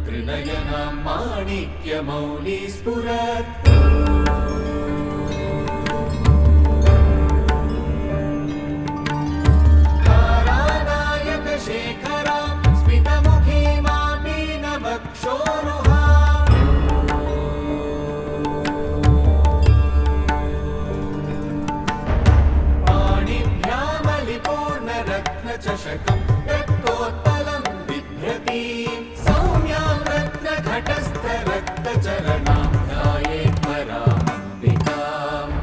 prânâyâma माणिक्यमौली स्फुरत् शेखरां स्मितमुखी मापीनवक्षोरुहा पाणिभ्यामलिपूर्णरत्नचषकं रक्तोत्पलं बिभ्रतीं सौम्यां रत्नघटस्थरक्तचरणां ध्यायेत् परामम्बिकाम्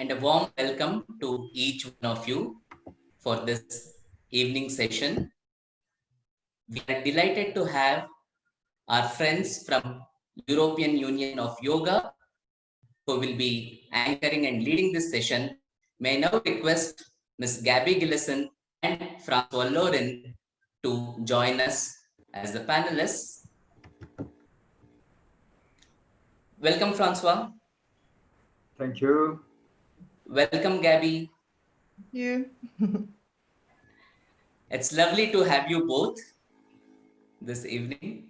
And a warm welcome to each one of you for this evening session. We are delighted to have our friends from European Union of Yoga who will be anchoring and leading this session. May I now request Ms. Gabby Gillison and Francois Lorin to join us as the panelists. Welcome, Francois. Thank you. Welcome, Gabby. Thank you. It's lovely to have you both this evening.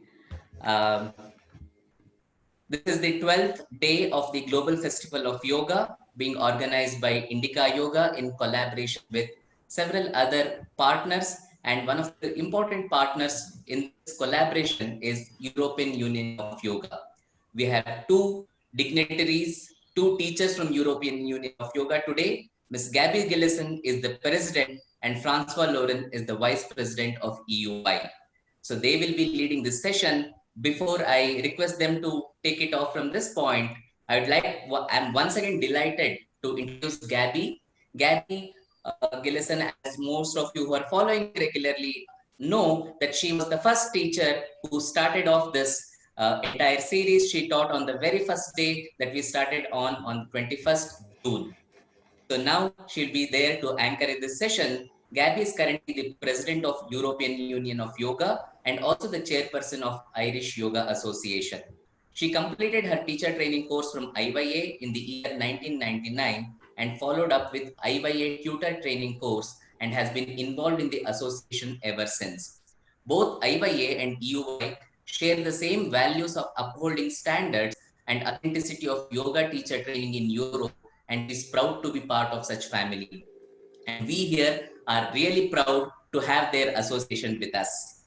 This is the 12th day of the Global Festival of Yoga being organized by Indica Yoga in collaboration with several other partners, and one of the important partners in this collaboration is European Union of Yoga. We have two dignitaries, two teachers from European Union of Yoga today Ms. Gabby Gillison is the president and Francois Lorin is the vice president of EUY. So they will be leading this session. Before I request them to take it off from this point, I'm once again delighted to introduce Gabby. Gabby Gillison, as most of you who are following regularly know, that she was the first teacher who started off this entire series. She taught on the very first day that we started on 21st June. So now she'll be there to anchor in this session. Gabby is currently the president of European Union of Yoga and also the chairperson of Irish Yoga Association. She completed her teacher training course from IYA in the year 1999 and followed up with IYA tutor training course and has been involved in the association ever since. Both IYA and EUY share the same values of upholding standards and authenticity of yoga teacher training in Europe, and is proud to be part of such family. And we here are really proud to have their association with us.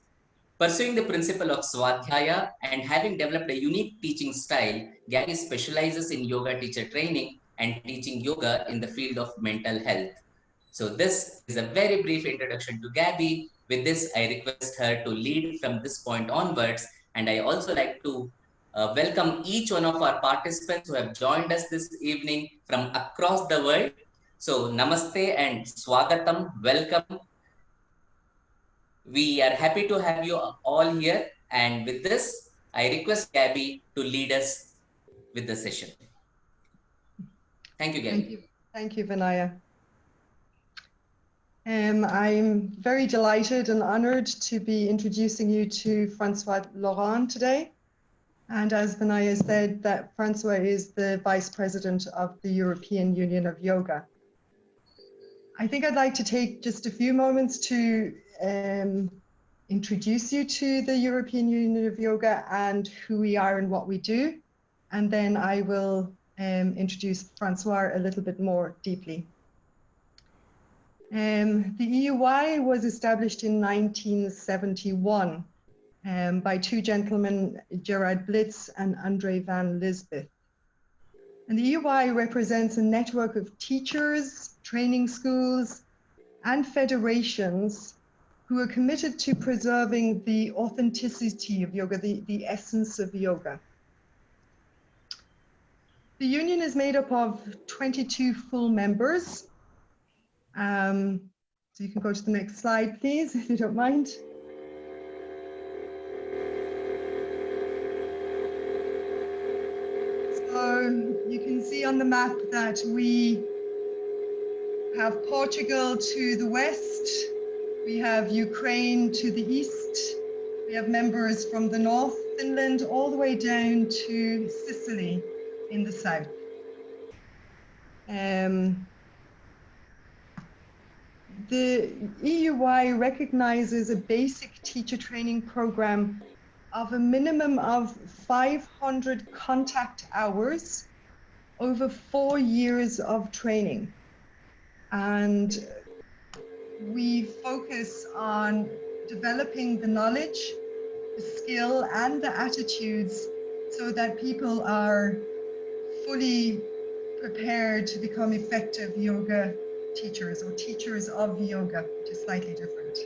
Pursuing the principle of Swadhyaya and having developed a unique teaching style, Gabby specializes in yoga teacher training and teaching yoga in the field of mental health. So this is a very brief introduction to Gabby. With this, I request her to lead from this point onwards. And I also like to welcome each one of our participants who have joined us this evening from across the world. So namaste and swagatam, welcome. We are happy to have you all here. And with this, I request Gabby to lead us with the session. Thank you, Gabby. Thank you, Vinaya. I'm very delighted and honored to be introducing you to Francois Lorin today. And as Vinaya said, that Francois is the Vice President of the European Union of Yoga. I think I'd like to take just a few moments to introduce you to the European Union of Yoga and who we are and what we do. And then I will introduce Francois a little bit more deeply. The EUY was established in 1971 by two gentlemen, Gerard Blitz and Andre van Lisbeth. And the EUY represents a network of teachers, training schools, and federations who are committed to preserving the authenticity of yoga, the essence of yoga. The union is made up of 22 full members. So you can go to the next slide, please, if you don't mind. So you can see on the map that we have Portugal to the west, we have Ukraine to the east, we have members from the north, Finland, all the way down to Sicily in the south. The EUY recognizes a basic teacher training program of a minimum of 500 contact hours over 4 years of training. And we focus on developing the knowledge, the skill, and the attitudes so that people are fully prepared to become effective yoga teachers or teachers of yoga, which is slightly different.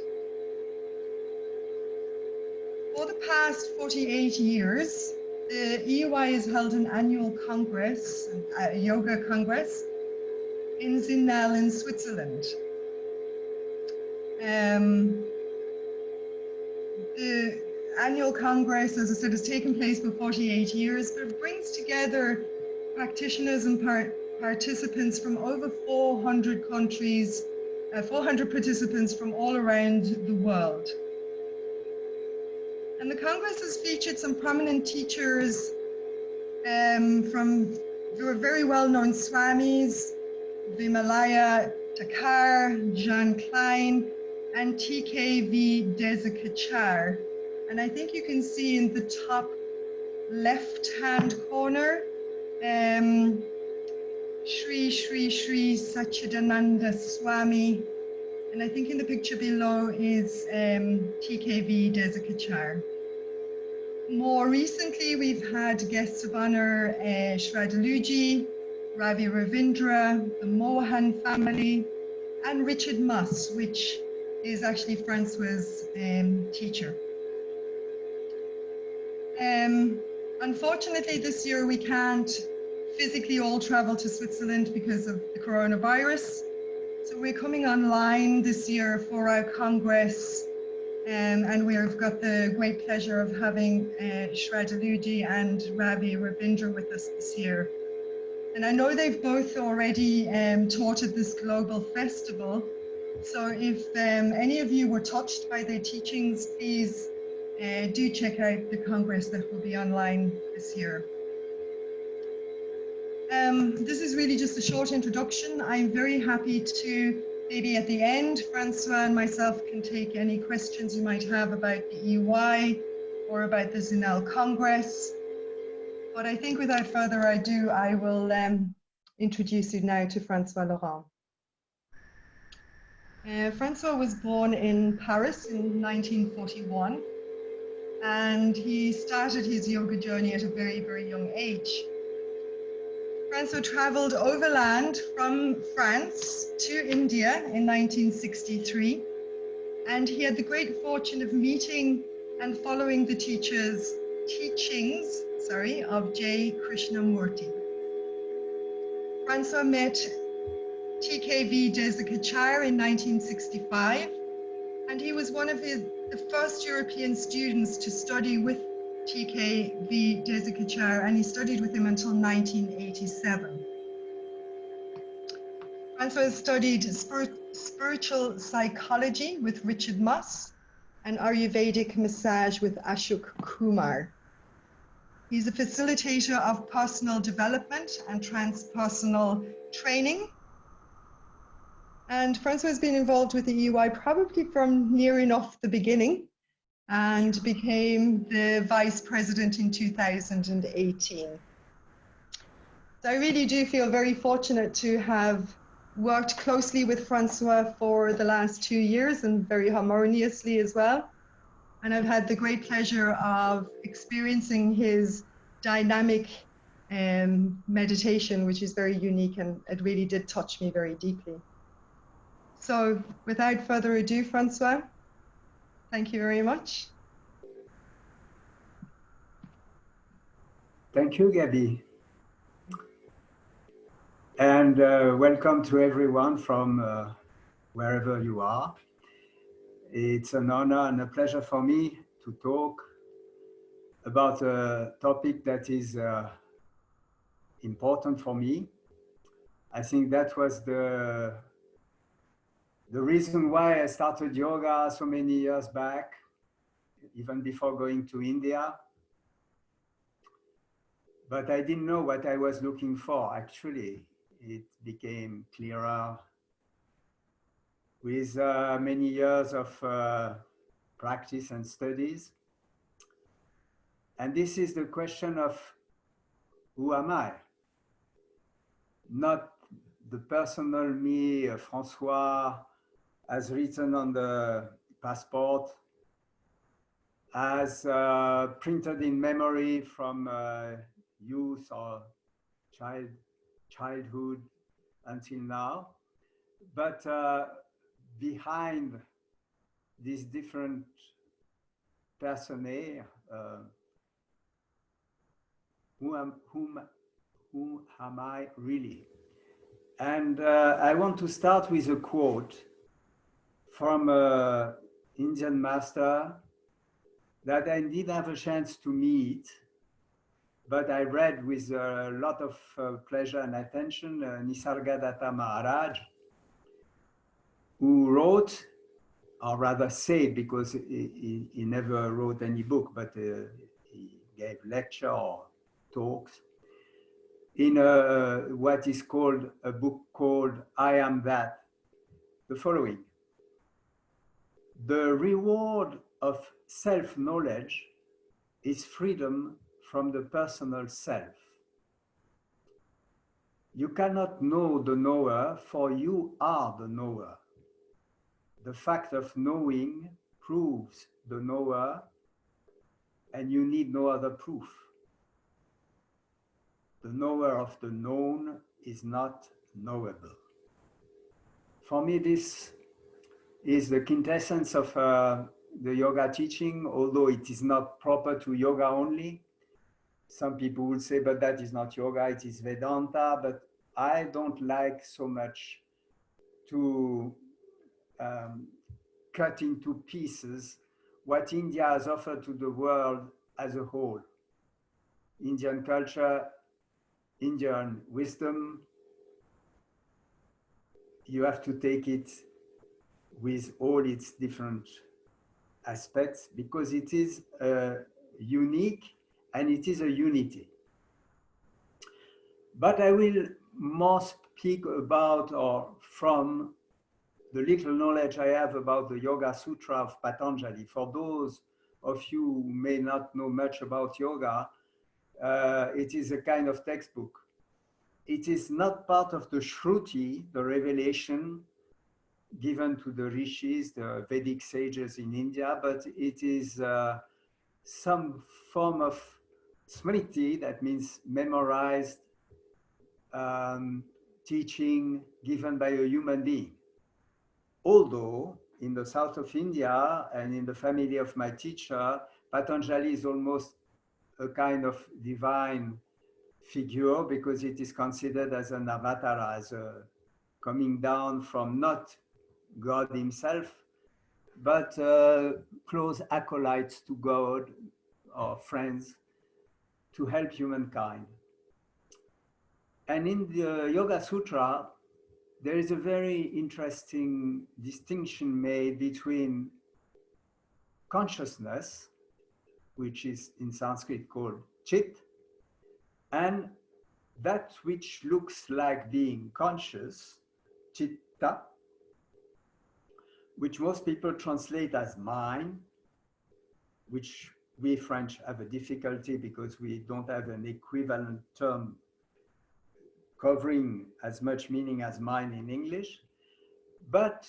For the past 48 years, the EUY has held an annual congress, a yoga congress, in Zinal in Switzerland. The annual congress, as I said, has taken place for 48 years, but it brings together practitioners and participants from over 400 countries, 400 participants from all around the world. And the Congress has featured some prominent teachers who are very well-known Swamis, Vimalaya Thakar, Jean Klein, and TKV Desikachar. And I think you can see in the top left-hand corner, Shri Satchidananda Swami, and I think in the picture below is TKV Desikachar. More recently, we've had guests of honor, Shraddha Luji, Ravi Ravindra, the Mohan family, and Richard Muss, which is actually Francois's teacher. Unfortunately, this year we can't physically all travel to Switzerland because of the coronavirus. So we're coming online this year for our Congress, and we've got the great pleasure of having Shraddha Ludi and Ravi Ravindra with us this year. And I know they've both already taught at this global festival. So if any of you were touched by their teachings, please do check out the Congress that will be online this year. This is really just a short introduction. I'm very happy to, maybe at the end, Francois and myself can take any questions you might have about the EY or about the Zunal Congress. But I think without further ado, I will introduce you now to Francois Lorin. Francois was born in Paris in 1941, and he started his yoga journey at a very, very young age. Francois traveled overland from France to India in 1963, and he had the great fortune of meeting and following the teachings of J. Krishnamurti. Francois met TKV Desikachar in 1965, and he was one of the first European students to study with TKV Desikachar, and he studied with him until 1987. Francois studied spiritual psychology with Richard Muss and Ayurvedic massage with Ashok Kumar. He's a facilitator of personal development and transpersonal training. And Francois has been involved with the EY probably from near enough the beginning, and became the vice president in 2018. So I really do feel very fortunate to have worked closely with Francois for the last 2 years, and very harmoniously as well. And I've had the great pleasure of experiencing his dynamic meditation, which is very unique, and it really did touch me very deeply. So without further ado, Francois, thank you very much. Thank you, Gabby. And welcome to everyone from wherever you are. It's an honor and a pleasure for me to talk about a topic that is important for me. I think that was the reason why I started yoga so many years back, even before going to India. But I didn't know what I was looking for, actually. It became clearer with many years of practice and studies. And this is the question of, who am I? Not the personal me, Francois, as written on the passport, as printed in memory from youth or childhood until now. But behind these different personae, who am I really? And I want to start with a quote from an Indian master that I didn't have a chance to meet, but I read with a lot of pleasure and attention, Nisargadatta Maharaj, who wrote, or rather said, because he never wrote any book, but he gave lecture or talks, in what is called a book called I Am That, the following: the reward of self-knowledge is freedom from the personal self. You cannot know the knower, for you are the knower. The fact of knowing proves the knower, and you need no other proof. The knower of the known is not knowable. For me, this is the quintessence of the yoga teaching, although it is not proper to yoga only. Some people would say, but that is not yoga, it is Vedanta. But I don't like so much to cut into pieces what India has offered to the world as a whole. Indian culture, Indian wisdom, you have to take it with all its different aspects because it is unique and it is a unity. But I will more speak about or from the little knowledge I have about the Yoga Sutra of Patanjali. For those of you who may not know much about yoga, it is a kind of textbook. It is not part of the Shruti, the revelation given to the rishis, the Vedic sages in India, but it is some form of smriti, that means memorized teaching given by a human being. Although in the south of India and in the family of my teacher, Patanjali is almost a kind of divine figure because it is considered as an avatar, as a coming down from not God himself, but close acolytes to God or friends to help humankind. And in the Yoga Sutra, there is a very interesting distinction made between consciousness, which is in Sanskrit called chit, and that which looks like being conscious, chitta, which most people translate as mind, which we French have a difficulty because we don't have an equivalent term covering as much meaning as mind in English. But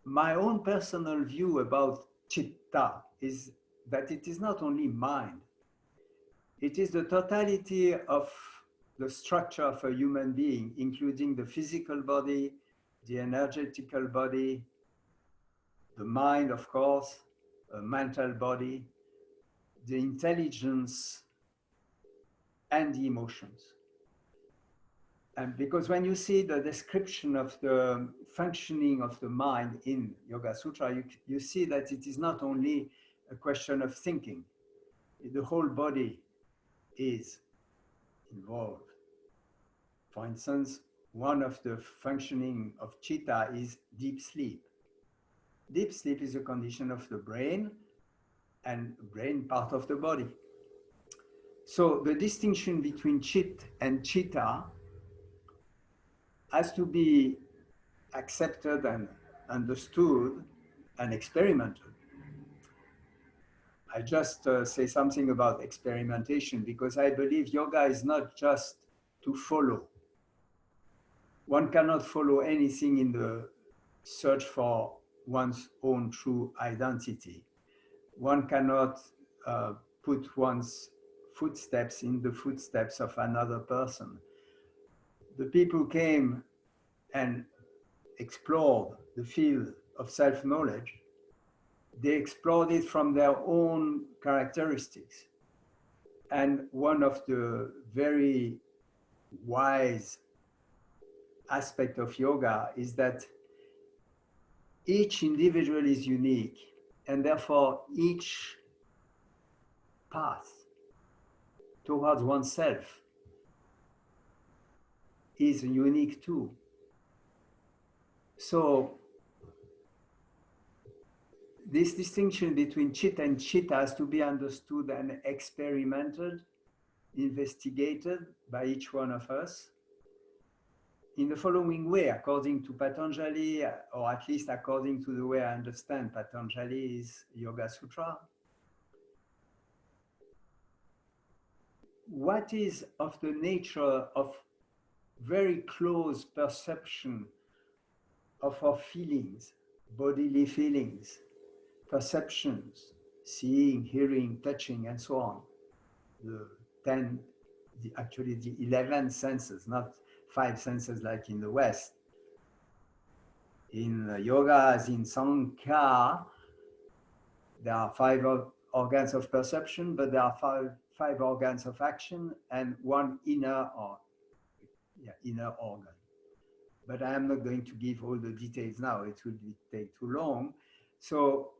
my own personal view about chitta is that it is not only mind, it is the totality of the structure of a human being, including the physical body, the energetical body, the mind, of course, a mental body, the intelligence, and the emotions. And because when you see the description of the functioning of the mind in Yoga Sutra, you see that it is not only a question of thinking. The whole body is involved. For instance, one of the functioning of chitta is deep sleep. Deep sleep is a condition of the brain, and brain part of the body. So the distinction between chit and chitta has to be accepted and understood and experimented. I just say something about experimentation because I believe yoga is not just to follow. One cannot follow anything in the search for one's own true identity. One cannot put one's footsteps in the footsteps of another person. The people who came and explored the field of self-knowledge, they explored it from their own characteristics. And one of the very wise aspects of yoga is that each individual is unique, and therefore each path towards oneself is unique too. So this distinction between chit and chitta has to be understood and experimented, investigated by each one of us in the following way, according to Patanjali, or at least according to the way I understand Patanjali's Yoga Sutra. What is of the nature of very close perception of our feelings, bodily feelings, perceptions, seeing, hearing, touching, and so on. Actually the 11 senses, not five senses like in the West. In yoga, as in Sankhya, there are five organs of perception, but there are five organs of action and one inner organ. But I am not going to give all the details now, it would take too long. So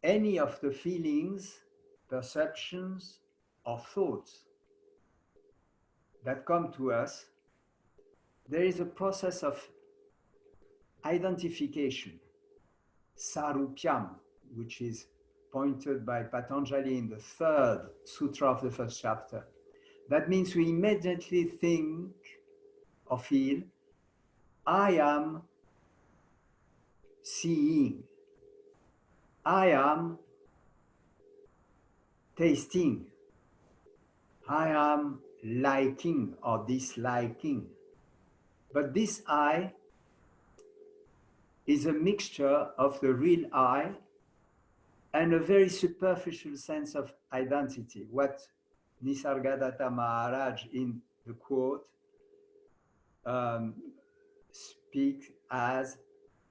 any of the feelings, perceptions, or thoughts that come to us, there is a process of identification, sarupyam, which is pointed by Patanjali in the third sûtra of the first chapter. That means we immediately think or feel, I am seeing, I am tasting, I am liking or disliking. But this I is a mixture of the real I and a very superficial sense of identity, what Nisargadatta Maharaj in the quote speaks as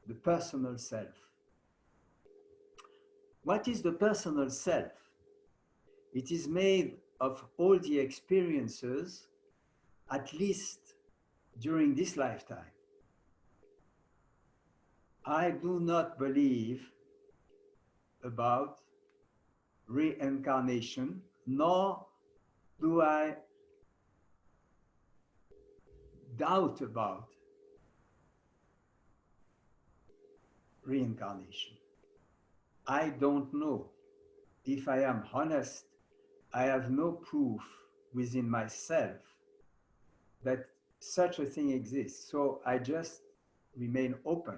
the personal self. What is the personal self? It is made of all the experiences, at least during this lifetime. I do not believe about reincarnation, nor do I doubt about reincarnation. I don't know. If I am honest, I have no proof within myself that such a thing exists. So I just remain open,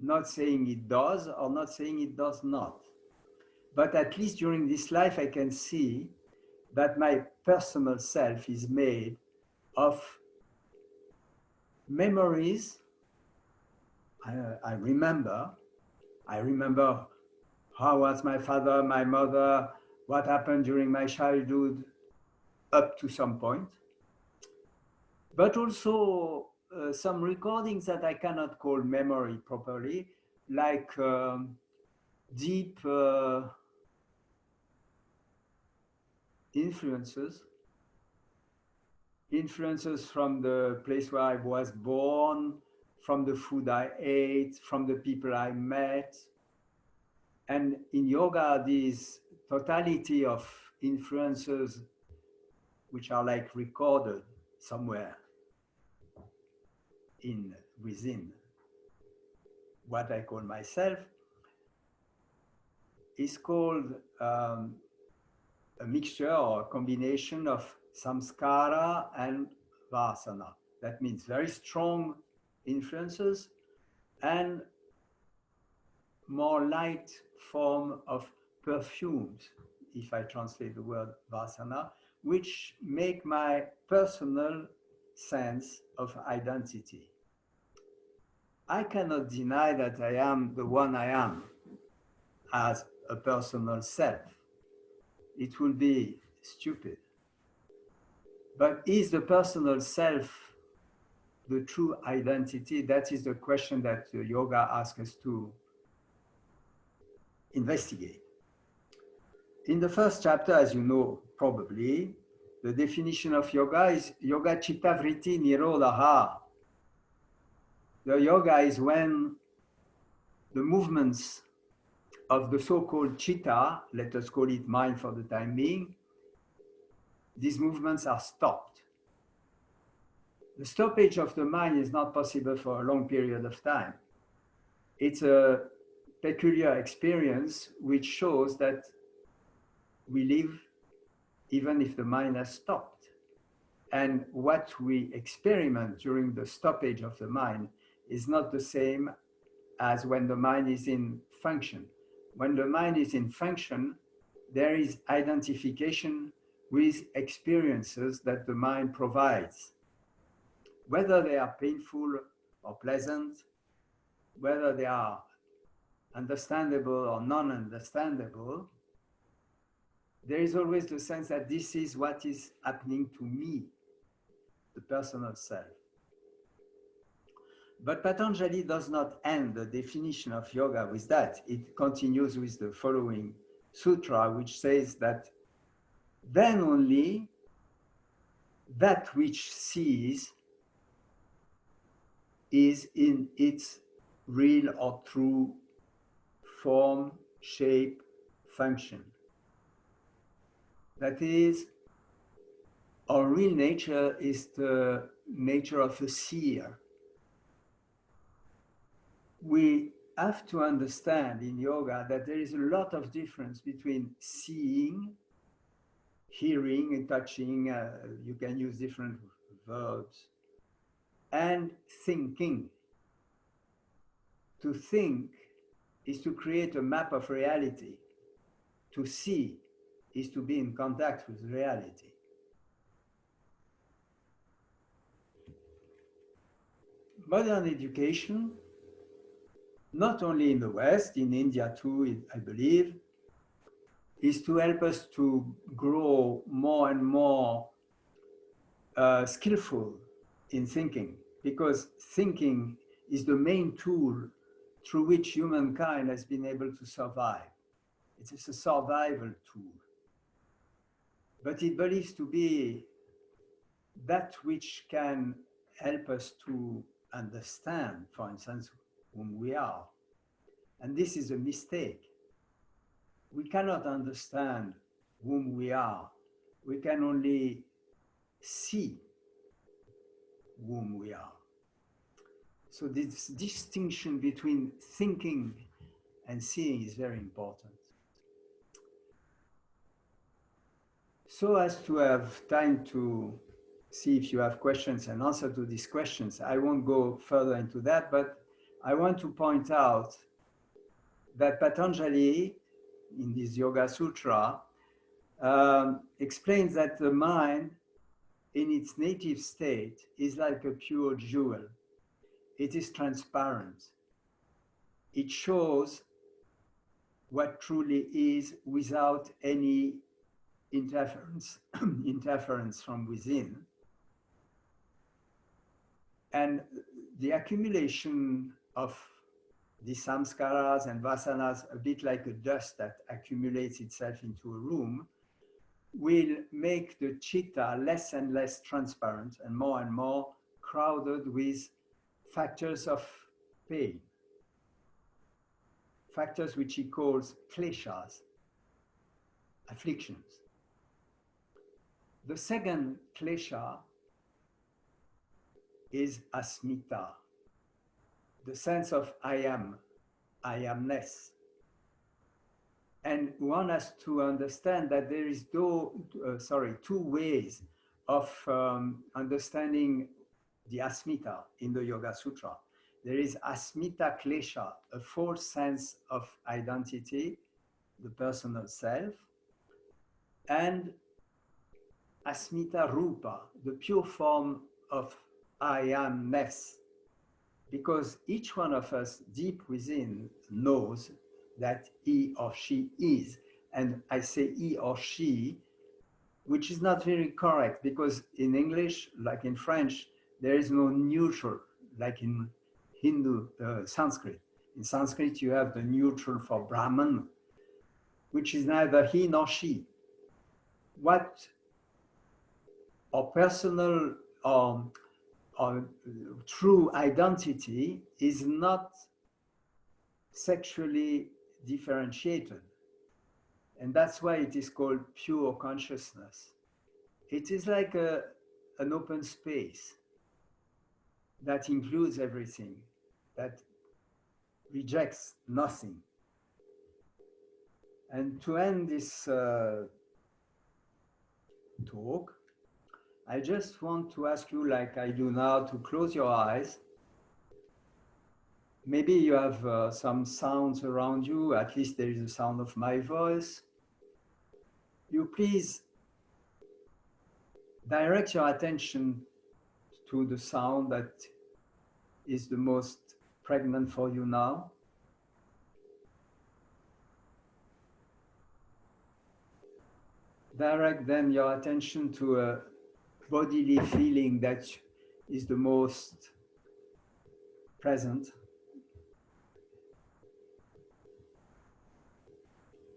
not saying it does or not saying it does not. But at least during this life, I can see that my personal self is made of memories. I remember how was my father, my mother, what happened during my childhood up to some point. But also some recordings that I cannot call memory properly, like deep influences from the place where I was born, from the food I ate, from the people I met. And in yoga, this totality of influences, which are like recorded somewhere within what I call myself, is called a mixture or a combination of samskara and vasana. That means very strong influences and more light form of perfumes, if I translate the word vasana, which make my personal sense of identity. I cannot deny that I am the one I am as a personal self. It will be stupid. But is the personal self the true identity? That is the question that yoga asks us to investigate. In the first chapter, as you know probably, the definition of yoga is yoga chitta vritti nirodha. The yoga is when the movements of the so-called chitta, let us call it mind for the time being, these movements are stopped. The stoppage of the mind is not possible for a long period of time. It's a peculiar experience which shows that we live even if the mind has stopped. And what we experiment during the stoppage of the mind is not the same as when the mind is in function. When the mind is in function, there is identification with experiences that the mind provides. Whether they are painful or pleasant, whether they are understandable or non-understandable, there is always the sense that this is what is happening to me. the personal self. But Patanjali does not end the definition of yoga with that. It continues with the following sutra, which says that then only that which sees is in its real or true form, shape, function. That is, our real nature is the nature of a seer. We have to understand in yoga that there is a lot of difference between seeing, hearing and touching, you can use different verbs, and thinking. To think is to create a map of reality. To see is to be in contact with reality. Modern education, not only in the West, in India too, I believe, is to help us to grow more and more skillful in thinking, because thinking is the main tool through which humankind has been able to survive. It is a survival tool. But it believes to be that which can help us to understand, for instance, whom we are. And this is a mistake. We cannot understand whom we are. We can only see whom we are. So this distinction between thinking and seeing is very important. So as to have time to see if you have questions and answer to these questions, I won't go further into that, but I want to point out that Patanjali, in this Yoga Sutra, explains that the mind in its native state is like a pure jewel. It is transparent. It shows what truly is without any interference from within. And the accumulation of the samskaras and vasanas, a bit like a dust that accumulates itself into a room, will make the chitta less and less transparent and more crowded with factors of pain, factors which he calls kleshas, afflictions. The second klesha is asmita, the sense of I am, I amness. And one has to understand that there is two ways of understanding the asmita in the Yoga Sutra. There is asmita klesha, a false sense of identity, the personal self, and asmita rupa, the pure form of I amness. Because each one of us deep within knows that he or she is. And I say he or she, which is not very correct, because in English, like in French, there is no neutral, like in Sanskrit. In Sanskrit, you have the neutral for Brahman, which is neither he nor she. What our personal or true identity is not sexually differentiated. And that's why it is called pure consciousness. It is like an open space that includes everything, that rejects nothing. And to end this talk, I just want to ask you, like I do now, to close your eyes. Maybe you have some sounds around you, at least there is a sound of my voice. You please direct your attention to the sound that is the most pregnant for you now. Direct then your attention to a bodily feeling that is the most present.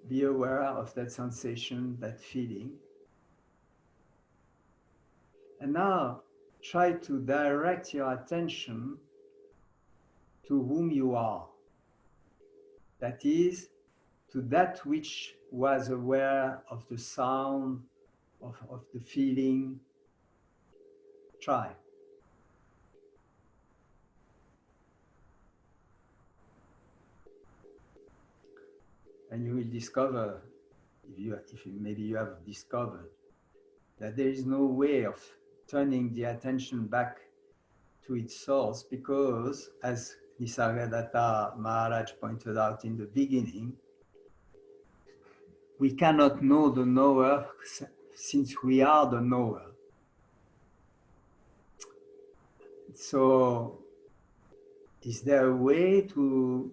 Be aware of that sensation, that feeling. And now try to direct your attention to whom you are. That is, to that which was aware of the sound, of the feeling. Try. And you will discover, maybe you have discovered, that there is no way of turning the attention back to its source, because, as Nisargadatta Maharaj pointed out in the beginning, we cannot know the knower since we are the knower. So, is there a way to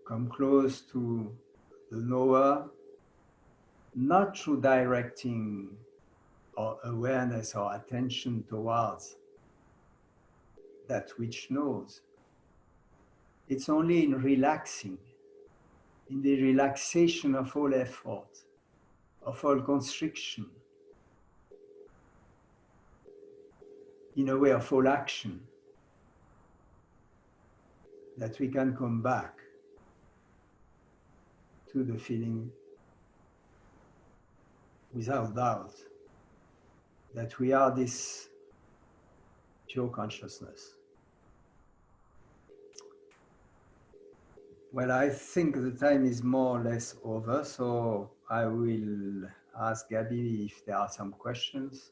come close to the knower, not through directing our awareness or attention towards that which knows? It's only in relaxing, in the relaxation of all effort, of all constriction, in a way of all action, that we can come back to the feeling without doubt that we are this pure consciousness. Well, I think the time is more or less over, so I will ask Gabby if there are some questions.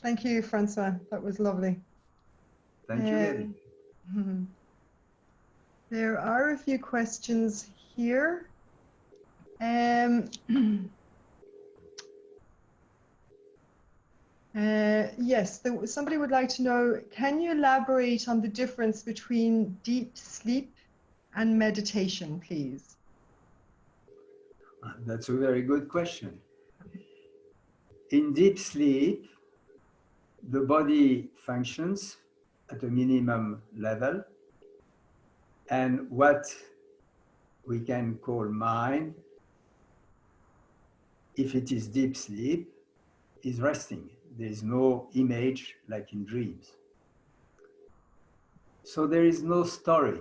Thank you, Francois. That was lovely. Thank you, Gabby. There are a few questions here. Yes, somebody would like to know, can you elaborate on the difference between deep sleep and meditation, please? That's a very good question. In deep sleep, the body functions at a minimum level, and what we can call mind, if it is deep sleep, is resting. There is no image like in dreams. So there is no story.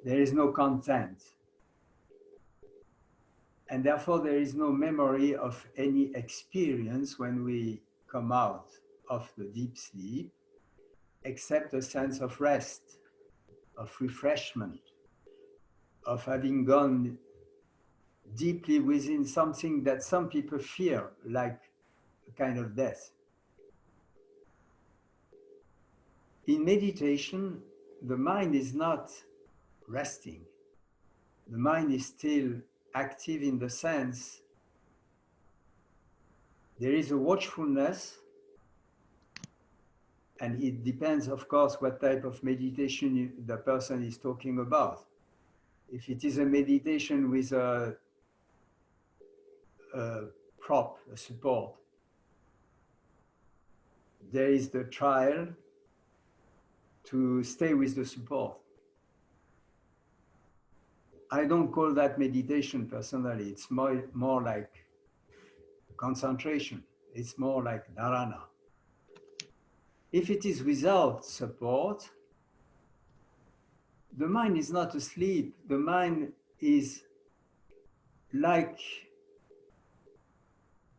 There is no content. And therefore there is no memory of any experience when we come out of the deep sleep, except a sense of rest, of refreshment, of having gone deeply within something that some people fear, like a kind of death. In meditation, the mind is not resting. The mind is still active in the sense there is a watchfulness, and it depends, of course, what type of meditation the person is talking about. If it is a meditation with a prop, a support, there is the trial to stay with the support. I don't call that meditation personally. It's more like concentration. It's more like dhyâna. If it is without support, the mind is not asleep. The mind is like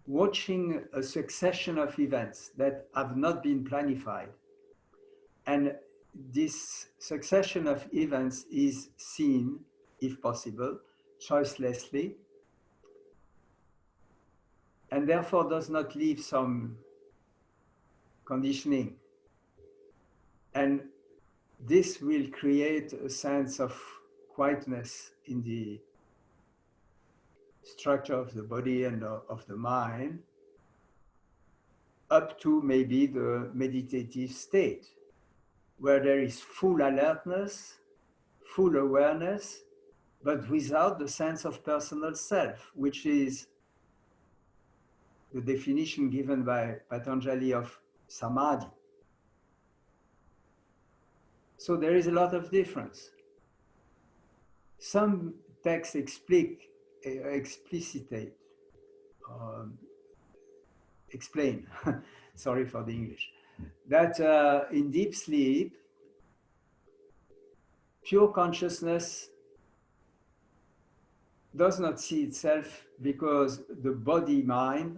watching a succession of events that have not been planified. And this succession of events is seen, if possible, choicelessly, and therefore does not leave some conditioning. And this will create a sense of quietness in the structure of the body and of the mind, up to maybe the meditative state, where there is full alertness, full awareness, but without the sense of personal self, which is the definition given by Patanjali of samâdhi. So there is a lot of difference. Some texts explicitate, explain, sorry for the English, that in deep sleep, pure consciousness does not see itself because the body-mind,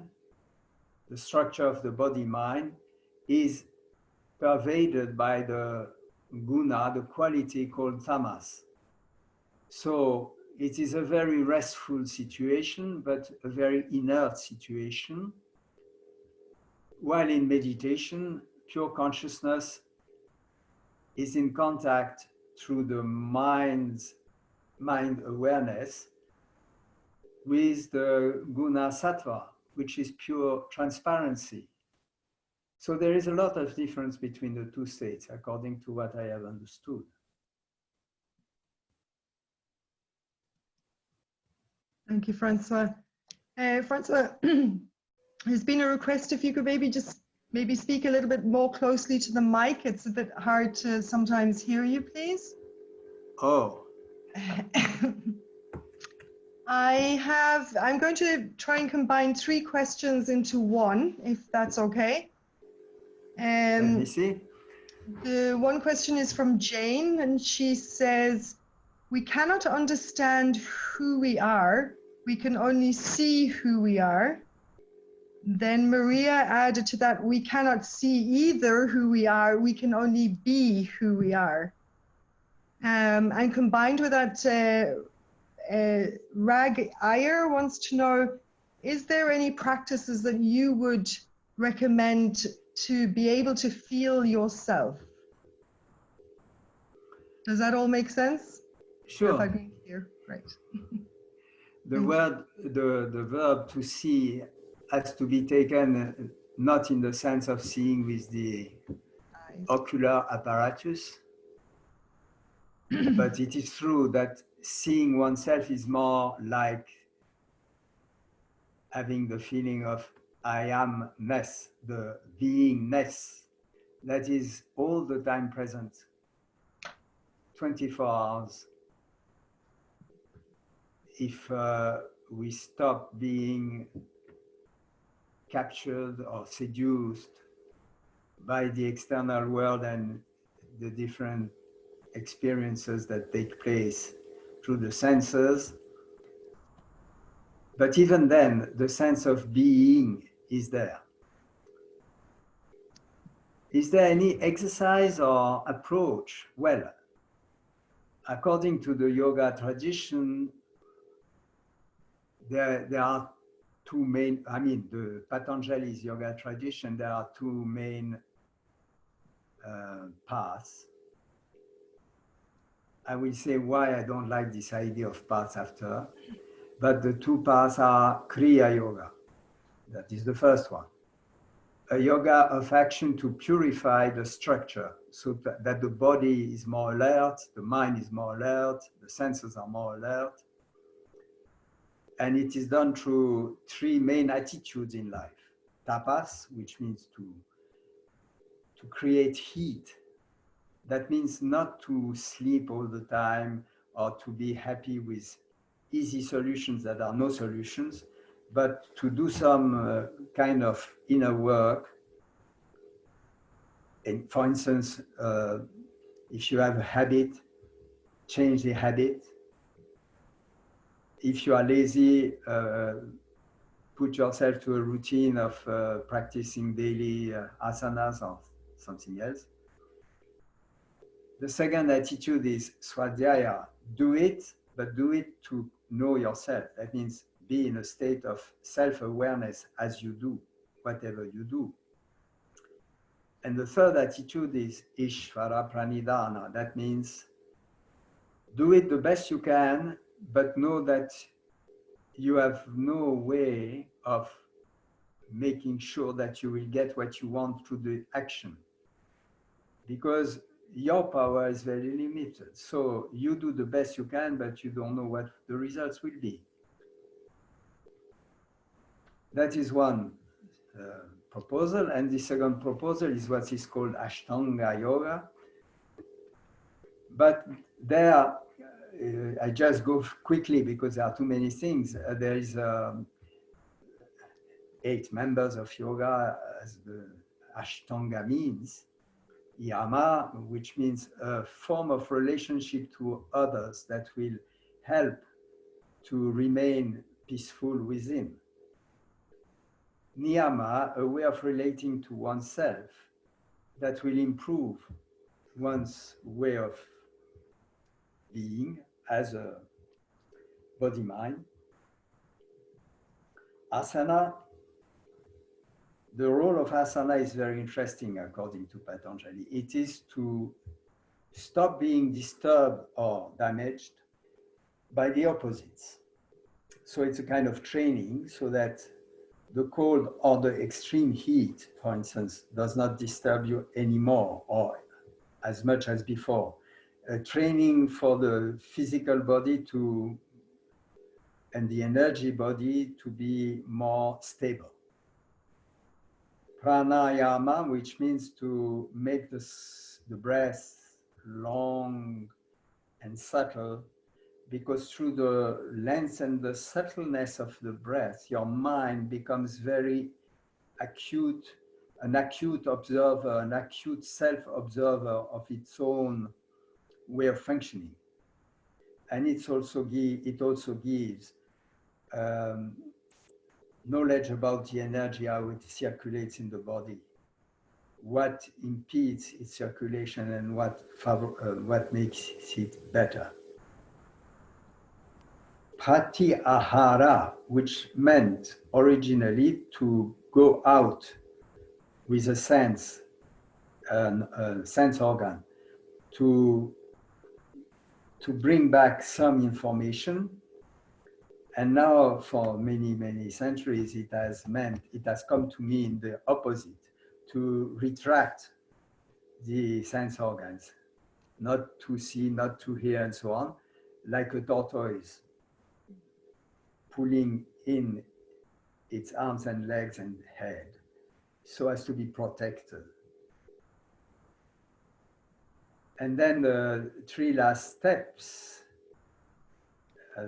the structure of the body-mind, is pervaded by the guna, the quality called tamas. So it is a very restful situation, but a very inert situation. While in meditation, pure consciousness is in contact through the mind awareness with the guna sattva, which is pure transparency. So there is a lot of difference between the two states, according to what I have understood. Thank you, Francois. Francois, there's been a request if you could maybe speak a little bit more closely to the mic. It's a bit hard to sometimes hear you, please. Oh. I'm going to try and combine 3 questions into one, if that's okay. Let me see. The one question is from Jane, and she says, we cannot understand who we are. We can only see who we are. Then Maria added to that, we cannot see either who we are. We can only be who we are. And combined with that, Rag Iyer wants to know, is there any practices that you would recommend to be able to feel yourself? Does that all make sense? Sure. If I've been clear, great. The word, the verb to see has to be taken not in the sense of seeing with the ocular apparatus, but it is true that seeing oneself is more like having the feeling of I amness, the beingness that is all the time present, 24 hours. If we stop being captured or seduced by the external world and the different experiences that take place through the senses. But even then, the sense of being is there. Is there any exercise or approach? Well, according to the yoga tradition, there are 2 main, the Patanjali's yoga tradition, there are 2 main paths. I will say why I don't like this idea of paths after, but the 2 paths are Kriya Yoga. That is the first one. A yoga of action to purify the structure so that the body is more alert, the mind is more alert, the senses are more alert. And it is done through 3 main attitudes in life. Tapas, which means to create heat. That means not to sleep all the time or to be happy with easy solutions that are no solutions, but to do some kind of inner work. And for instance, if you have a habit, change the habit. If you are lazy, put yourself to a routine of practicing daily asanas or something else. The second attitude is swadhyaya. Do it, but do it to know yourself. That means be in a state of self-awareness as you do, whatever you do. And the third attitude is ishvara pranidhana. That means do it the best you can, but know that you have no way of making sure that you will get what you want through the action. Because your power is very limited. So you do the best you can, but you don't know what the results will be. That is one proposal. And the second proposal is what is called Ashtanga Yoga. But there, I just go quickly because there are too many things. There is 8 members of yoga, as the Ashtanga means. Yama, which means a form of relationship to others that will help to remain peaceful within. Niyama, a way of relating to oneself that will improve one's way of being as a body-mind. Asana, the role of asana is very interesting according to Patanjali. It is to stop being disturbed or damaged by the opposites. So it's a kind of training so that the cold or the extreme heat, for instance, does not disturb you anymore or as much as before. A training for the physical body to and the energy body to be more stable. Prânâyâma, which means to make the breath long and subtle, because through the length and the subtleness of the breath, your mind becomes very acute, an acute observer, an acute self-observer of its own way of functioning. And it also gives knowledge about the energy, how it circulates in the body, what impedes its circulation and what makes it better. Pratyâhâra, which meant originally to go out with a sense organ, to bring back some information. And now for many, many centuries, it has come to mean the opposite, to retract the sense organs, not to see, not to hear, and so on, like a tortoise pulling in its arms and legs and head, so as to be protected. And then the 3 last steps,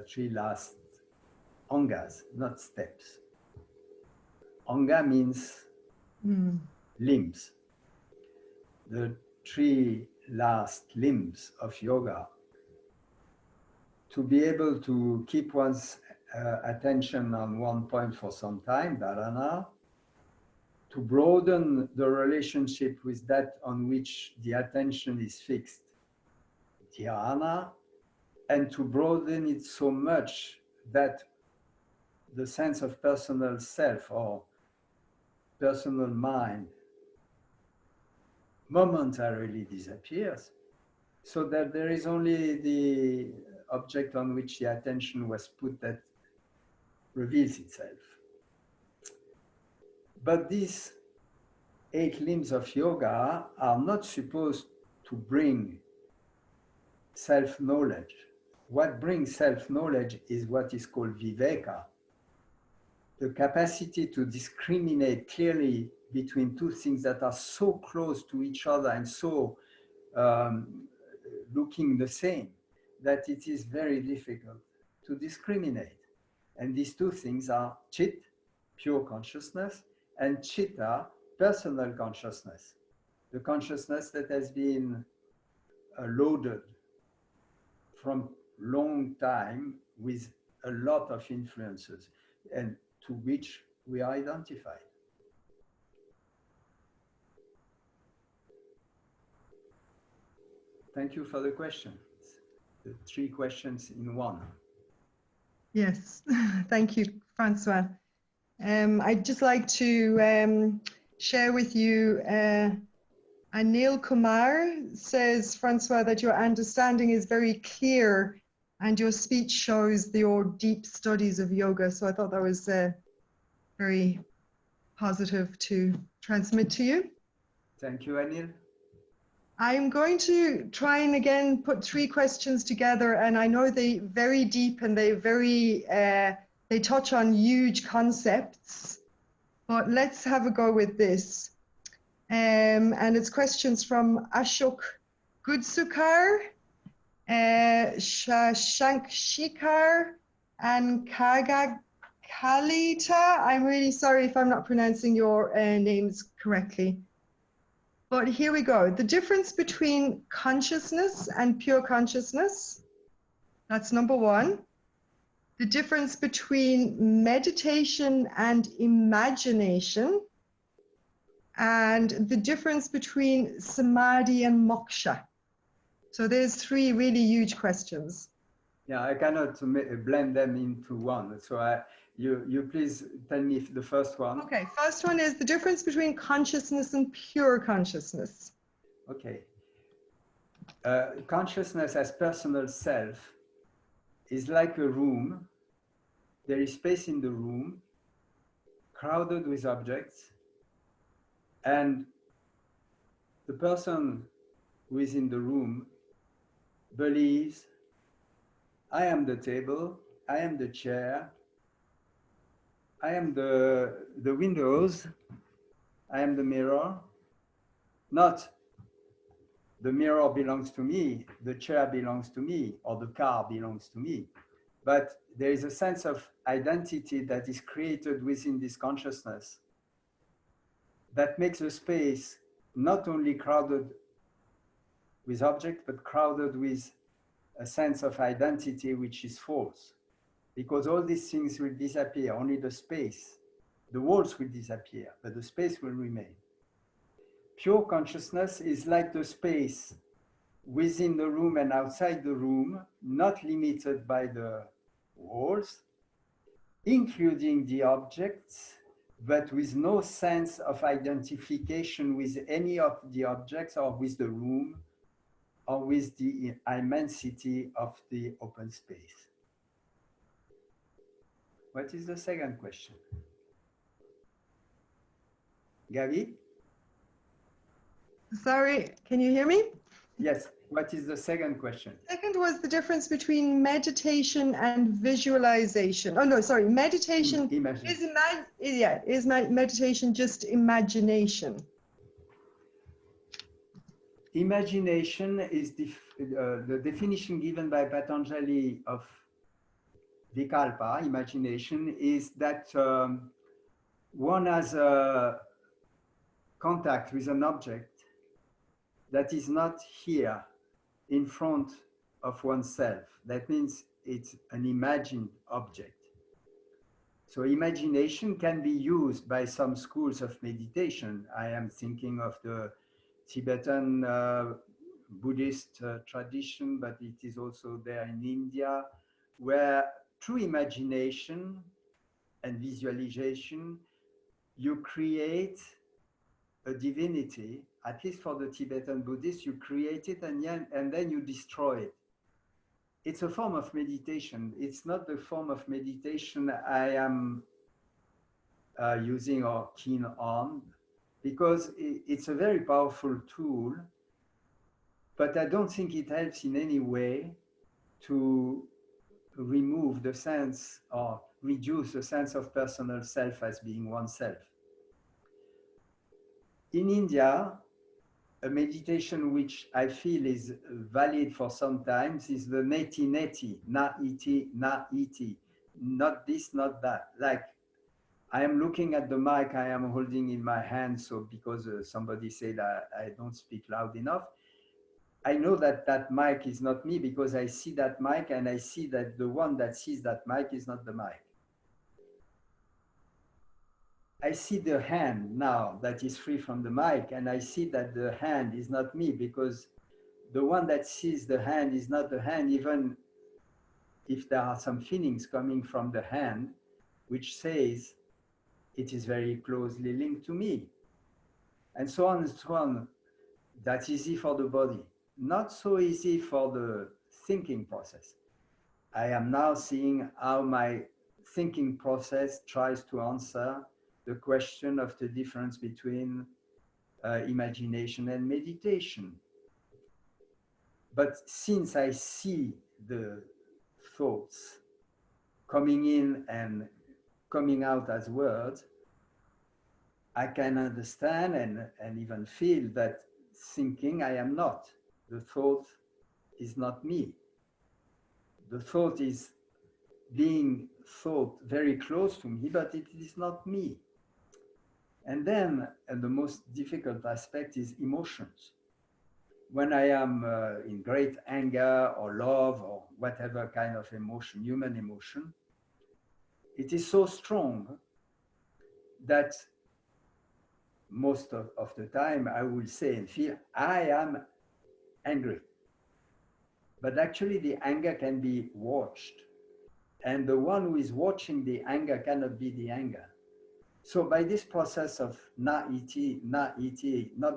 3 last angas, not steps. Anga means limbs. The 3 last limbs of yoga, to be able to keep one's attention on one point for some time, dhyâna, to broaden the relationship with that on which the attention is fixed, dhyâna, and to broaden it so much that the sense of personal self or personal mind momentarily disappears, so that there is only the object on which the attention was put that reveals itself. But these 8 limbs of yoga are not supposed to bring self-knowledge. What brings self-knowledge is what is called viveka, the capacity to discriminate clearly between 2 things that are so close to each other and so looking the same, that it is very difficult to discriminate. And these 2 things are chit, pure consciousness, and chitta, personal consciousness, the consciousness that has been loaded from long time with a lot of influences and to which we are identified. Thank you for the question. The 3 questions in one. Yes, thank you, Francois. I'd just like to share with you, Anil Kumar says, Francois, that your understanding is very clear and your speech shows your deep studies of yoga. So I thought that was very positive to transmit to you. Thank you, Anil. I'm going to try and again put three questions together, and I know they very deep and they touch on huge concepts, but let's have a go with this. And it's questions from Ashok Gudsukar, Shashank Shikar, and Kaga Kalita. I'm really sorry if I'm not pronouncing your names correctly. But here we go. The difference between consciousness and pure consciousness. That's number one. The difference between meditation and imagination. And the difference between samadhi and moksha. So there's three really huge questions. Yeah, I cannot blend them into one. So you please tell me the first one. Okay, first one is the difference between consciousness and pure consciousness. Okay. Consciousness as personal self is like a room. There is space in the room, crowded with objects, and the person who is in the room believes, I am the table, I am the chair, I am the windows, I am the mirror. Not the mirror belongs to me, the chair belongs to me, or the car belongs to me. But there is a sense of identity that is created within this consciousness that makes a space not only crowded with objects, but crowded with a sense of identity which is false. Because all these things will disappear, only the space, the walls will disappear, but the space will remain. Pure consciousness is like the space within the room and outside the room, not limited by the walls, including the objects, but with no sense of identification with any of the objects or with the room or with the immensity of the open space. What is the second question? Gavi? Sorry, can you hear me? Yes. What is the second question? Second was the difference between meditation and visualization. Oh no, sorry, meditation is meditation just imagination? Imagination is the definition given by Patanjali of vikalpa, imagination, is that one has a contact with an object that is not here in front of oneself. That means it's an imagined object. So imagination can be used by some schools of meditation. I am thinking of the Tibetan Buddhist tradition, but it is also there in India, where through imagination and visualization, you create a divinity. At least for the Tibetan Buddhists, you create it and then you destroy it. It's a form of meditation. It's not the form of meditation I am using or keen on, because it's a very powerful tool, but I don't think it helps in any way to remove the sense or reduce the sense of personal self as being oneself. In India, a meditation which I feel is valid for some times is the neti neti, na iti, not this, not that. Like, I am looking at the mic I am holding in my hand, so because somebody said I don't speak loud enough, I know that that mic is not me because I see that mic and I see that the one that sees that mic is not the mic. I see the hand now that is free from the mic, and I see that the hand is not me because the one that sees the hand is not the hand, even if there are some feelings coming from the hand, which says it is very closely linked to me, and so on and so on. That's easy for the body, not so easy for the thinking process. I am now seeing how my thinking process tries to answer the question of the difference between imagination and meditation. But since I see the thoughts coming in and coming out as words, I can understand and even feel that thinking I am not. The thought is not me. The thought is being thought very close to me, but it is not me. And then the most difficult aspect is emotions. When I am in great anger or love or whatever kind of emotion, human emotion, it is so strong that most of the time I will say and feel, I am angry. But actually the anger can be watched. And the one who is watching the anger cannot be the anger. So by this process of na iti, not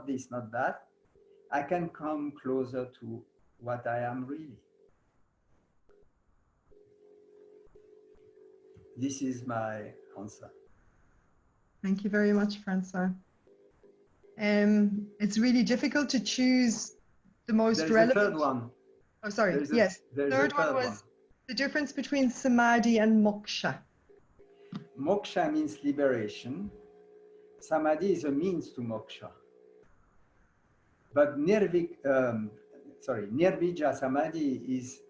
this, not that, I can come closer to what I am really. This is my answer. Thank you very much, Francois. It's really difficult to choose the most There's relevant. a third one. Oh, sorry. There's Yes. there's Third a one third was the difference between samadhi and moksha. Moksha means liberation. Samadhi is a means to moksha. But nirvija samadhi is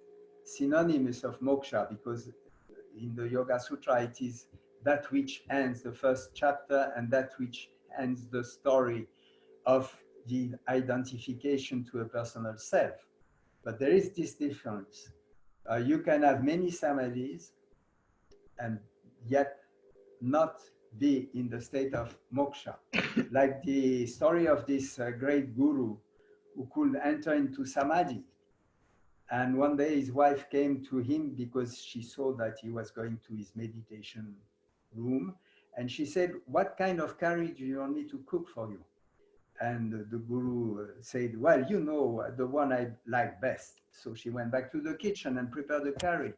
synonymous of moksha, because in the Yoga Sutra it is that which ends the first chapter and that which ends the story of the identification to a personal self. But there is this difference. You can have many samadhis and yet not be in the state of moksha. Like the story of this great guru who could enter into samadhi. And one day his wife came to him because she saw that he was going to his meditation room. And she said, what kind of curry do you want me to cook for you? And the guru said, well, you know, the one I like best. So she went back to the kitchen and prepared the curry.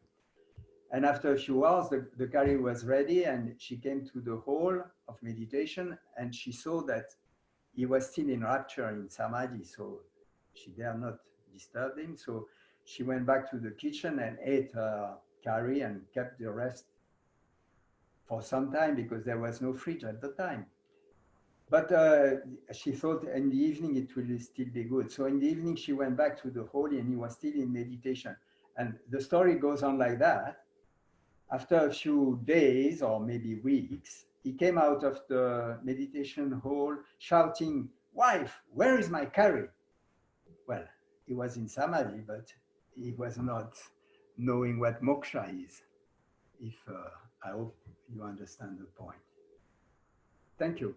And after a few hours, the curry was ready, and she came to the hall of meditation, and she saw that he was still in rapture in samadhi, so she dare not disturb him. So she went back to the kitchen and ate her curry and kept the rest for some time because there was no fridge at the time. But she thought in the evening it will still be good. So in the evening she went back to the hall and he was still in meditation. And the story goes on like that. After a few days or maybe weeks, he came out of the meditation hall shouting, wife, where is my curry? Well, he was in samadhi, but he was not knowing what moksha is. I hope you understand the point. Thank you.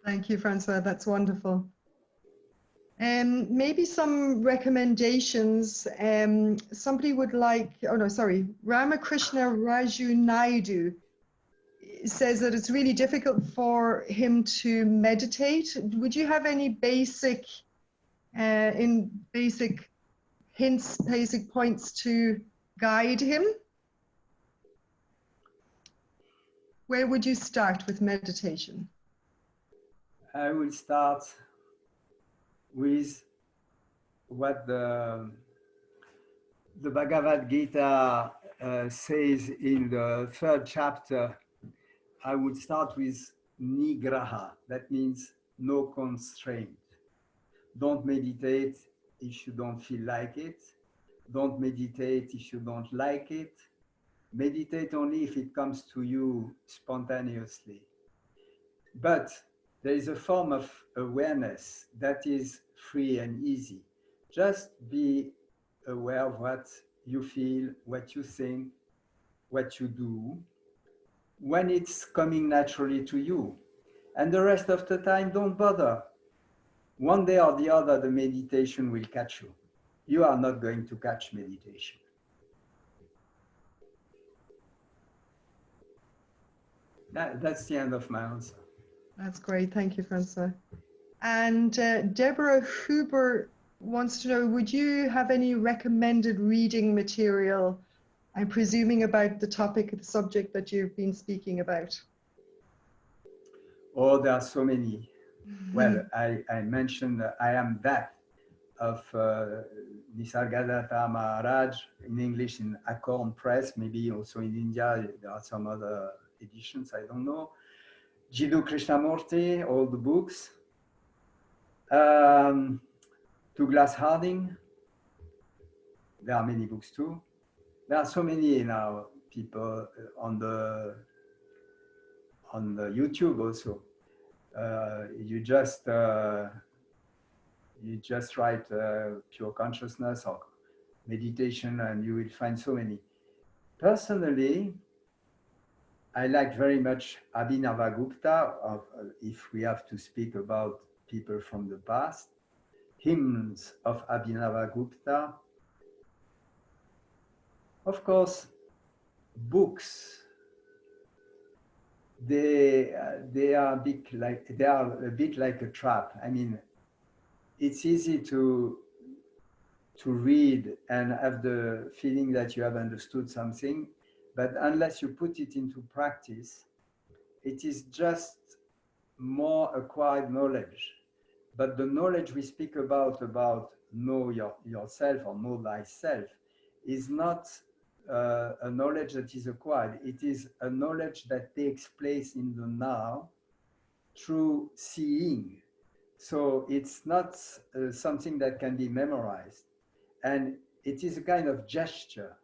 Thank you, Francois. That's wonderful. Maybe some recommendations. Somebody would like, Ramakrishna Raju Naidu says that it's really difficult for him to meditate. Would you have any basic hints, basic points to guide him? Where would you start with meditation? I will start with what the Bhagavad Gita says in the 3rd chapter. I would start with nigraha. That means no constraint. Don't meditate if you don't feel like it. Don't meditate if you don't like it. Meditate only if it comes to you spontaneously. But there is a form of awareness that is free and easy. Just be aware of what you feel, what you think, what you do, when it's coming naturally to you. And the rest of the time, don't bother. One day or the other, the meditation will catch you. You are not going to catch meditation. That's the end of my answer. That's great. Thank you, Francois. And Deborah Huber wants to know, would you have any recommended reading material, I'm presuming about the topic, the subject that you've been speaking about? Oh, there are so many. Well, I mentioned I am that of Nisargadatta Maharaj in English in Acorn Press, maybe also in India, there are some other editions, I don't know. Jiddu Krishnamurti, all the books. Douglas Harding, there are many books too. There are so many now people on the YouTube also. You just write pure consciousness or meditation and you will find so many. Personally, I like very much Abhinavagupta, if we have to speak about people from the past. Hymns of Abhinavagupta. Of course, books. They are a bit like a trap. I mean, it's easy to read and have the feeling that you have understood something, but unless you put it into practice, it is just more acquired knowledge. But the knowledge we speak about know yourself or know thyself, is not a knowledge that is acquired. It is a knowledge that takes place in the now through seeing. So it's not something that can be memorized. And it is a kind of gesture,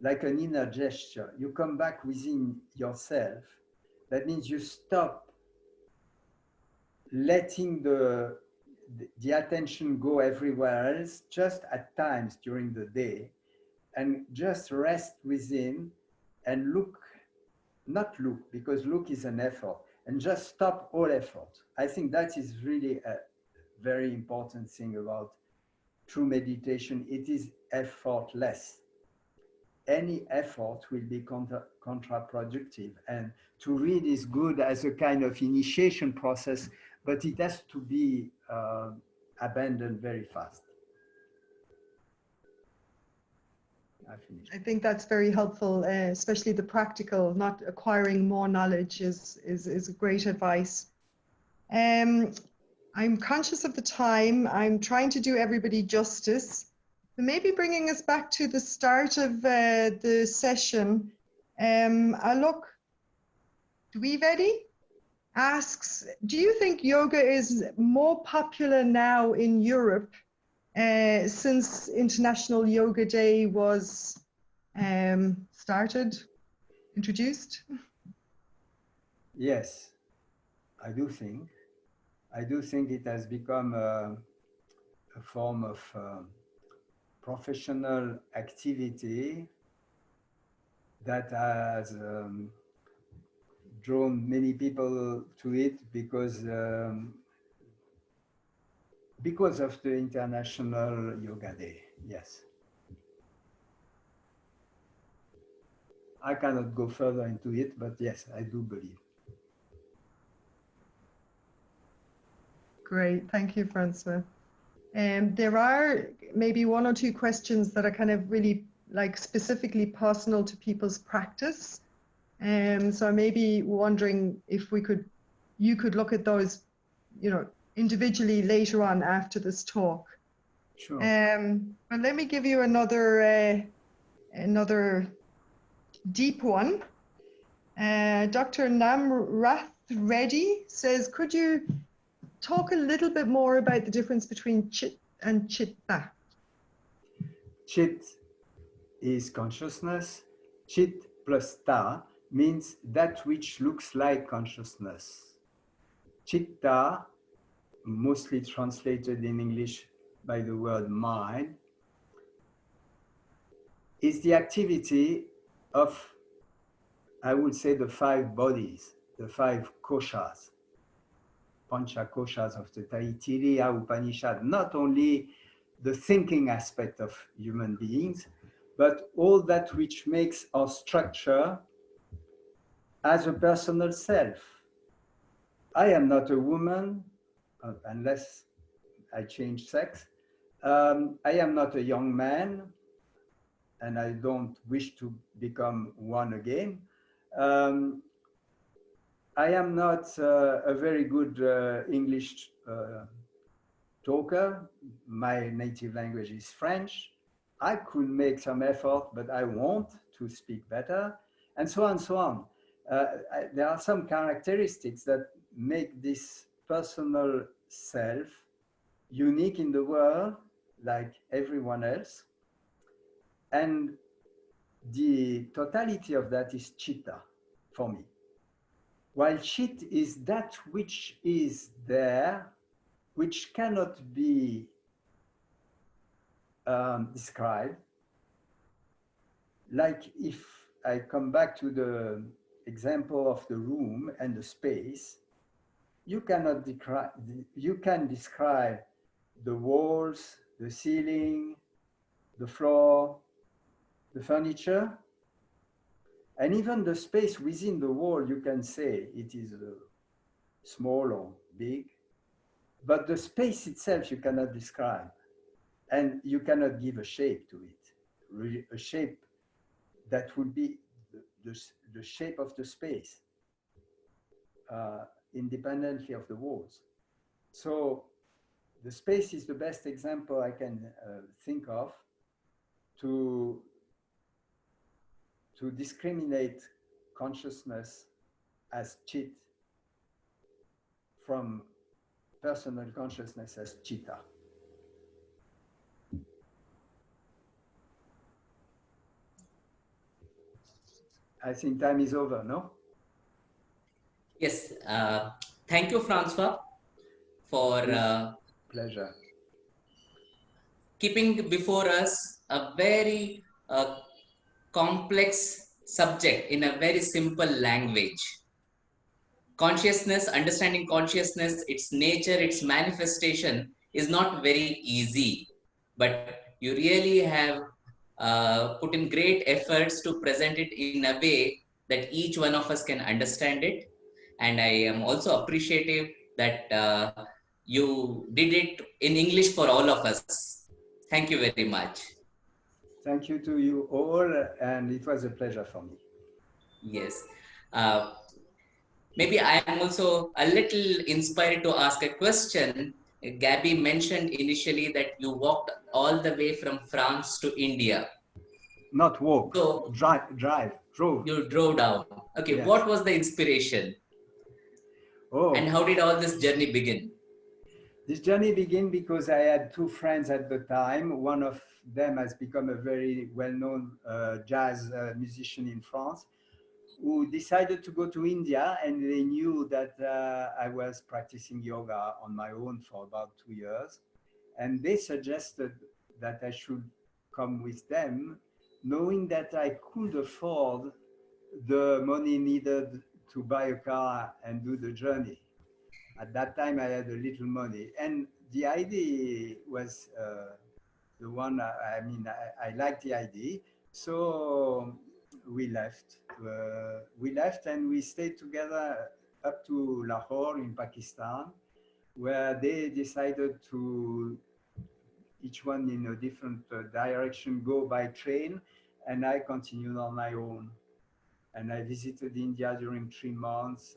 like an inner gesture. You come back within yourself. That means you stop letting the attention go everywhere else, just at times during the day, and just rest within and look, not look, because look is an effort, and just stop all effort. I think that is really a very important thing about true meditation. It is effortless. Any effort will be counterproductive, and to read is good as a kind of initiation process, but it has to be abandoned very fast. I finished. I think that's very helpful, especially the practical, not acquiring more knowledge is great advice. I'm conscious of the time. I'm trying to do everybody justice. But maybe bringing us back to the start of the session, Alok Dwivedi asks, do you think yoga is more popular now in Europe since International Yoga Day was introduced? Yes, I do think. I do think it has become a form of professional activity that has drawn many people to it because of the International Yoga Day. Yes. I cannot go further into it, but yes, I do believe. Great, thank you, Francois. There are maybe one or two questions that are kind of really like specifically personal to people's practice. So I may be wondering if you could look at those, individually later on after this talk. Sure. But let me give you another deep one. Dr. Namrath Reddy says, could you talk a little bit more about the difference between chit and chitta? Chit is consciousness. Chit plus ta means that which looks like consciousness. Chitta, mostly translated in English by the word mind, is the activity of, I would say, the 5 bodies, the 5 koshas, pancha koshas of the Taittiriya Upanishad, not only the thinking aspect of human beings, but all that which makes our structure as a personal self. I am not a woman, unless I change sex. I am not a young man, and I don't wish to become one again. I am not a very good English talker. My native language is French. I could make some effort, but I want to speak better, and so on and so on. There are some characteristics that make this personal self unique in the world, like everyone else. And the totality of that is chitta for me. While chit is that which is there, which cannot be described. Like if I come back to the example of the room and the space, you cannot describe, you can describe the walls, the ceiling, the floor, the furniture, and even the space within the wall. You can say it is small or big, but the space itself you cannot describe, and you cannot give a shape to it, a shape that would be the shape of the space, independently of the walls. So the space is the best example I can think of to discriminate consciousness as chit from personal consciousness as chitta. I think time is over, no? Yes. Thank you, Francois, for pleasure. Keeping before us a very complex subject in a very simple language. Consciousness, understanding consciousness, its nature, its manifestation is not very easy, but you really have put in great efforts to present it in a way that each one of us can understand it. And I am also appreciative that you did it in English for all of us. Thank you very much. Thank you to you all, and it was a pleasure for me. Yes. Maybe I am also a little inspired to ask a question. Gabby mentioned initially that you walked all the way from France to India. Not walk, So drove. You drove down. Okay, Yes. What was the inspiration? Oh. And how did all this journey begin? This journey began because I had two friends at the time. One of them has become a very well-known jazz musician in France, who decided to go to India, and they knew that I was practicing yoga on my own for about 2 years. And they suggested that I should come with them, knowing that I could afford the money needed to buy a car and do the journey. At that time, I had a little money, and the idea was the one. I liked the idea, so we left. And we stayed together up to Lahore in Pakistan, where they decided to, each one in a different direction, go by train, and I continued on my own. And I visited India during 3 months.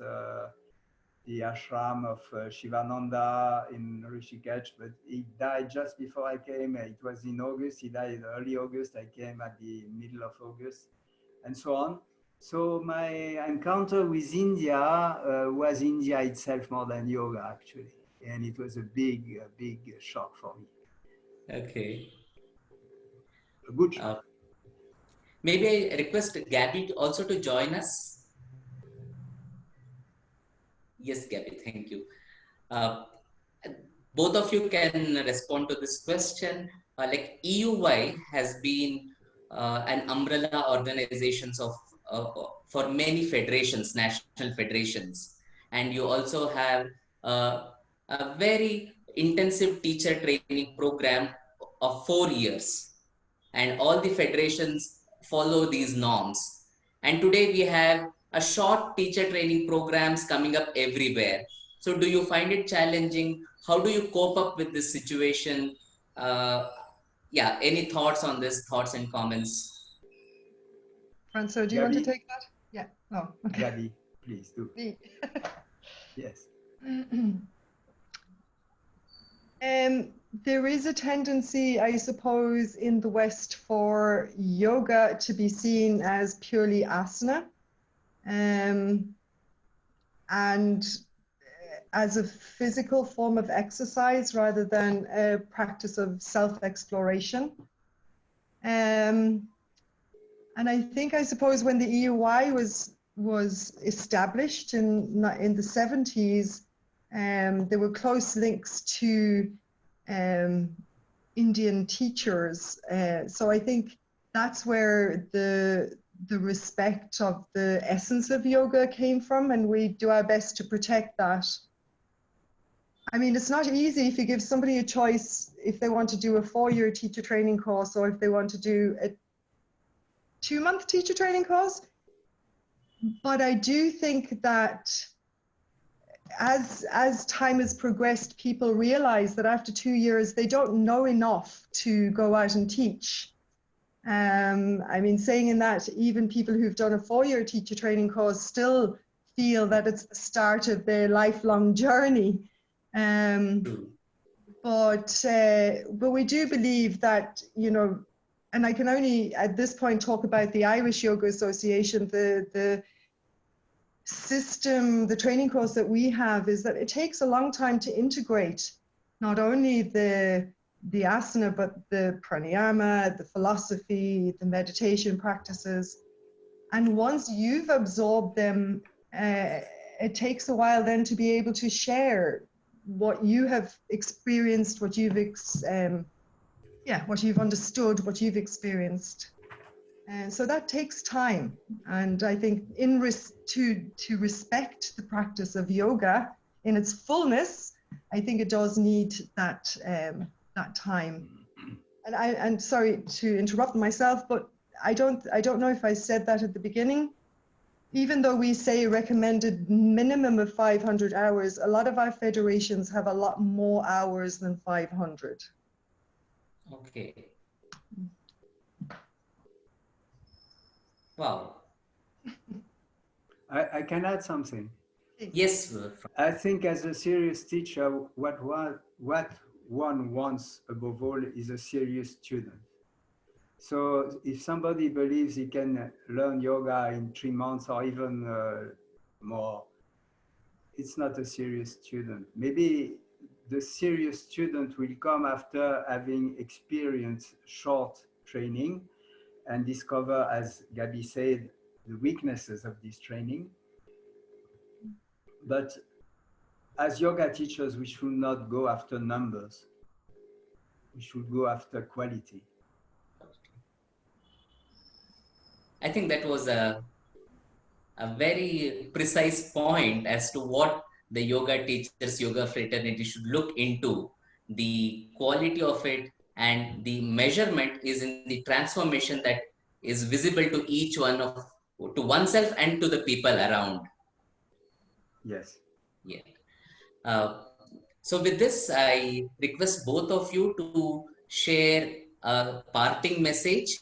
The ashram of Shivananda in Rishikesh, but he died just before I came. It was in August. He died early August. I came at the middle of August, and so on. So my encounter with India was India itself more than yoga, actually. And it was a big shock for me. Okay. A good shock. Maybe I request Gabby also to join us. Yes, Gabby, thank you. Both of you can respond to this question. Like EUY has been an umbrella organization for many federations, national federations. And you also have a very intensive teacher training program of 4 years. And all the federations follow these norms. And today we have a short teacher training programs coming up everywhere. So do you find it challenging? How do you cope up with this situation? Yeah, any thoughts on this, thoughts and comments? Francois, do you want to take that? Yeah. Oh, okay. Gabby, please do. Yes. There is a tendency, I suppose, in the West for yoga to be seen as purely asana, and as a physical form of exercise rather than a practice of self-exploration. And I suppose when the EUI was established in the 70s, there were close links to Indian teachers. So I think that's where the respect of the essence of yoga came from, and we do our best to protect that. I mean, it's not easy if you give somebody a choice if they want to do a 4-year teacher training course or if they want to do a 2-month teacher training course. But I do think that as time has progressed, people realize that after 2 years, they don't know enough to go out and teach. I mean, saying in that, even people who've done a 4-year teacher training course still feel that it's the start of their lifelong journey. But we do believe that, you know, and I can only at this point talk about the Irish Yoga Association, the system, the training course that we have is that it takes a long time to integrate not only the asana, but the pranayâhâra, the philosophy, the meditation practices. And once you've absorbed them, it takes a while then to be able to share what you have experienced, what you've what you've understood, what you've experienced. And so that takes time. And I think to respect the practice of yoga in its fullness, I think it does need that time. And I'm sorry to interrupt myself, but I don't know if I said that at the beginning. Even though we say a recommended minimum of 500 hours, a lot of our federations have a lot more hours than 500. Okay. Wow. I can add something. Yes. I think as a serious teacher, what one wants above all is a serious student. So if somebody believes he can learn yoga in 3 months or even more, it's not a serious student. Maybe the serious student will come after having experienced short training and discover, as Gabi said, the weaknesses of this training. But as yoga teachers, we should not go after numbers. We should go after quality. I think that was a very precise point as to what the yoga teachers, yoga fraternity should look into. The quality of it and the measurement is in the transformation that is visible to each one to oneself and to the people around. Yes. Yeah. So with this, I request both of you to share a parting message,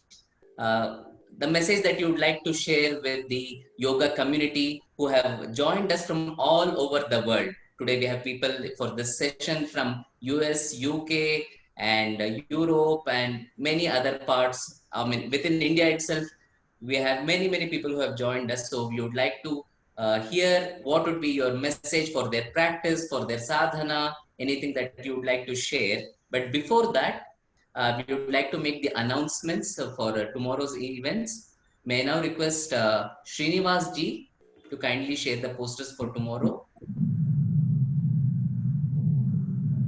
the message that you would like to share with the yoga community who have joined us from all over the world. Today we have people for this session from US, UK, and Europe, and many other parts. I mean, within India itself, we have many people who have joined us. So we would like to hear what would be your message for their practice, for their sadhana, anything that you would like to share. But before that, we would like to make the announcements for tomorrow's events. May I now request Srinivas ji to kindly share the posters for tomorrow.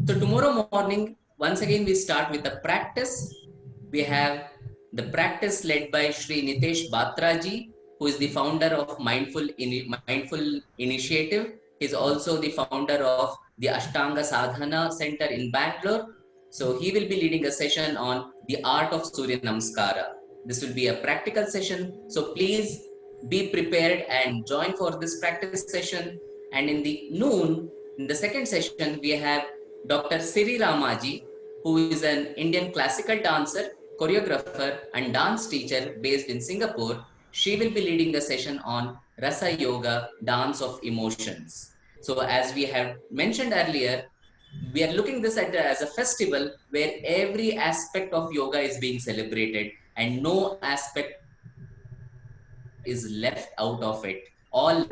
So tomorrow morning, once again, we start with a practice. We have the practice led by Shri Nitesh Batra ji, who is the founder of Mindful Initiative. He is also the founder of the Ashtanga Sadhana Center in Bangalore. So he will be leading a session on the art of Surya Namaskara. This will be a practical session. So please be prepared and join for this practice session. And in the noon, in the second session, we have Dr. Siri Ramaji, who is an Indian classical dancer, choreographer, and dance teacher based in Singapore. She will be leading a session on Rasa Yoga, dance of emotions. So as we have mentioned earlier, we are looking this at as a festival where every aspect of yoga is being celebrated and no aspect is left out of it. All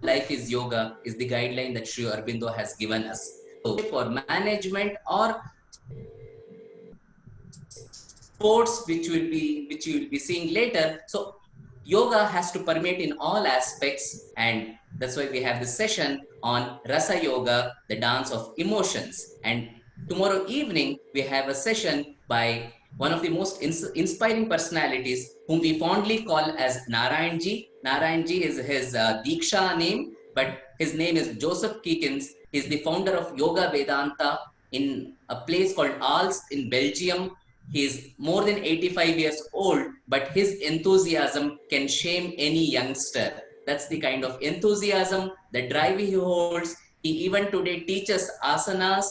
life is yoga is the guideline that Sri Aurobindo has given us. So for management or sports, which you will be seeing later. So yoga has to permeate in all aspects, and that's why we have this session on Rasa Yoga, the dance of emotions. And tomorrow evening we have a session by one of the most inspiring personalities whom we fondly call as Narayanji. Narayanji is his Diksha name, but his name is Joseph Kikins. He's the founder of Yoga Vedanta in a place called Als in Belgium. He is more than 85 years old, but his enthusiasm can shame any youngster. That's the kind of enthusiasm, the drive he holds. He even today teaches asanas,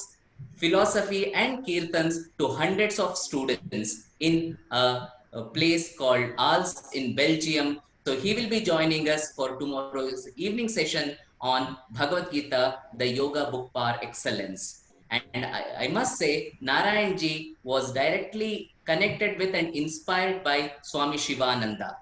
philosophy, and kirtans to hundreds of students in a place called Als in Belgium. So he will be joining us for tomorrow's evening session on Bhagavad Gita, the yoga book par excellence. And I must say, Narayanji was directly connected with and inspired by Swami Shivananda,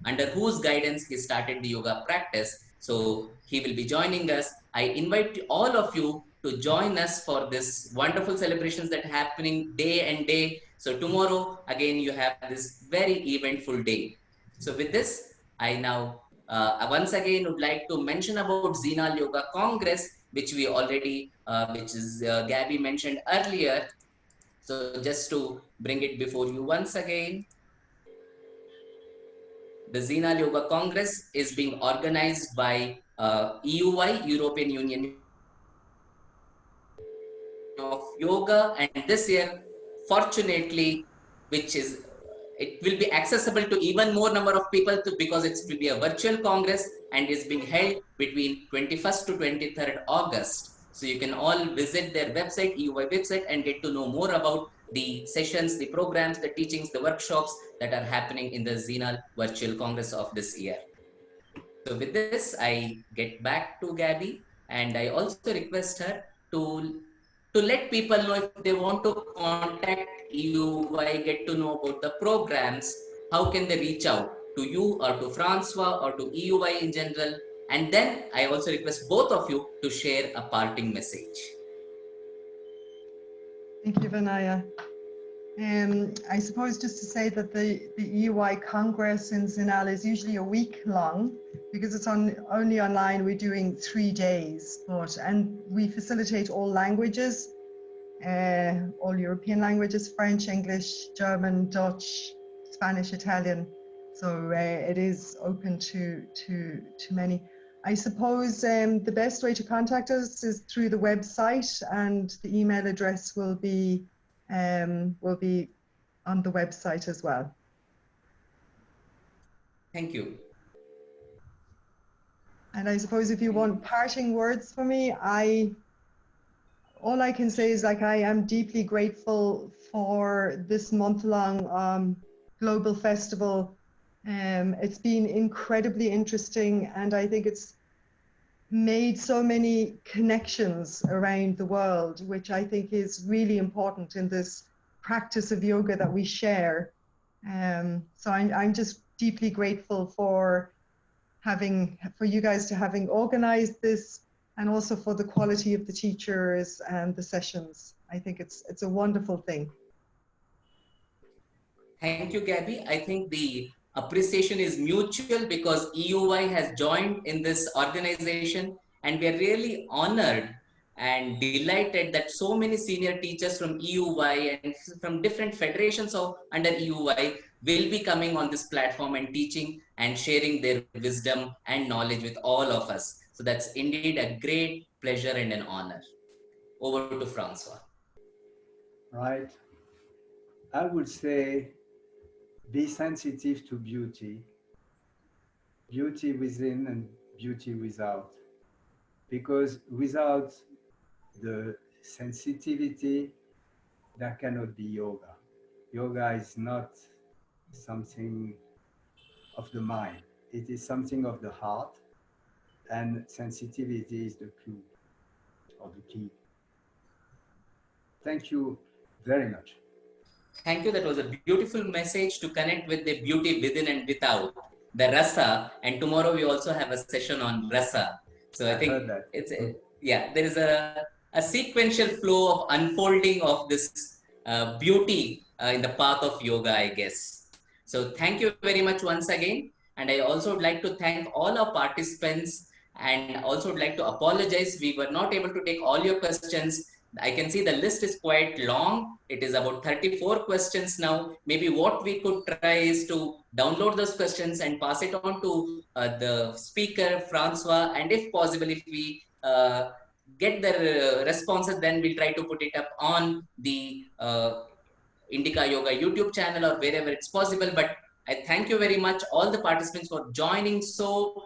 under whose guidance he started the yoga practice. So he will be joining us. I invite all of you to join us for this wonderful celebrations that are happening day and day. So tomorrow, again, you have this very eventful day. So with this, I now once again would like to mention about Zenal Yoga Congress, which we already, which is Gabby mentioned earlier. So just to bring it before you once again, the Zenal Yoga Congress is being organized by EUY, European Union of Yoga, and this year, fortunately, which is it will be accessible to even more number of people because it will be a virtual congress and is being held between 21st to 23rd August. So you can all visit their website, EUY website, and get to know more about the sessions, the programs, the teachings, the workshops that are happening in the Zenal Virtual Congress of this year. So with this, I get back to Gabby, and I also request her to let people know if they want to contact EUY, get to know about the programs, how can they reach out to you or to Francois or to EUY in general. And then I also request both of you to share a parting message. Thank you, Vinaya. I suppose just to say that the EUY Congress in Zinal is usually a week long because it's only online. We're doing 3 days, and we facilitate all languages, all European languages, French, English, German, Dutch, Spanish, Italian. So it is open to many. I suppose the best way to contact us is through the website, and the email address will be on the website as well. Thank you. And I suppose if you want parting words for me, all I can say is, like, I am deeply grateful for this month-long global festival. It's been incredibly interesting, and I think it's made so many connections around the world, which I think is really important in this practice of yoga that we share. So I'm just deeply grateful for you guys to having organized this, and also for the quality of the teachers and the sessions. I think it's a wonderful thing. Thank you, Gabby. I think the appreciation is mutual because EUY has joined in this organization, and we are really honored and delighted that so many senior teachers from EUY and from different federations under EUY will be coming on this platform and teaching and sharing their wisdom and knowledge with all of us. So that's indeed a great pleasure and an honor. Over to Francois. Right. I would say be sensitive to beauty, beauty within and beauty without. Because without the sensitivity, there cannot be yoga. Yoga is not something of the mind. It is something of the heart, and sensitivity is the clue or the key. Thank you very much. Thank you. That was a beautiful message to connect with the beauty within and without, the rasa. And tomorrow we also have a session on rasa. So I I think heard that. it's yeah, there is a sequential flow of unfolding of this beauty in the path of yoga, I guess. So thank you very much once again. And I also would like to thank all our participants, and also would like to apologize. We were not able to take all your questions. I can see the list is quite long. It is about 34 questions now. Maybe what we could try is to download those questions and pass it on to the speaker, Francois. And if possible, if we get the responses, then we'll try to put it up on the Indica Yoga YouTube channel or wherever it's possible. But I thank you very much, all the participants, for joining so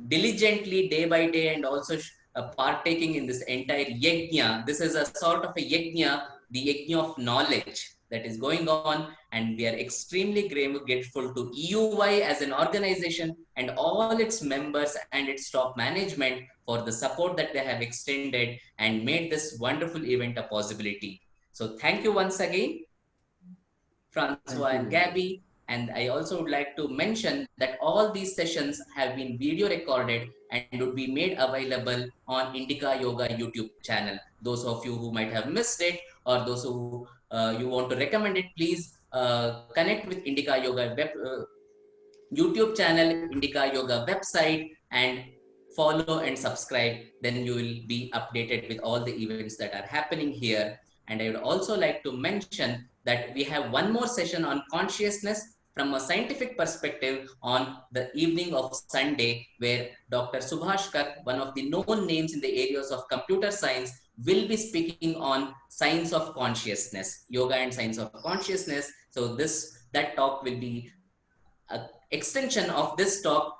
diligently day by day, and also partaking in this entire yajna. This is a sort of a yajna, the yajna of knowledge that is going on, and we are extremely grateful to EUY as an organization and all its members and its top management for the support that they have extended and made this wonderful event a possibility. So thank you once again, Francois and Gabby. And I also would like to mention that all these sessions have been video recorded and would be made available on Indica Yoga YouTube channel. Those of you who might have missed it, or those who you want to recommend it, please connect with Indica Yoga YouTube channel, Indica Yoga website, and follow and subscribe. Then you will be updated with all the events that are happening here. And I would also like to mention that we have one more session on consciousness from a scientific perspective on the evening of Sunday, where Dr. Subhash Kak, one of the known names in the areas of computer science, will be speaking on science of consciousness, yoga and science of consciousness. So that talk will be extension of this talk.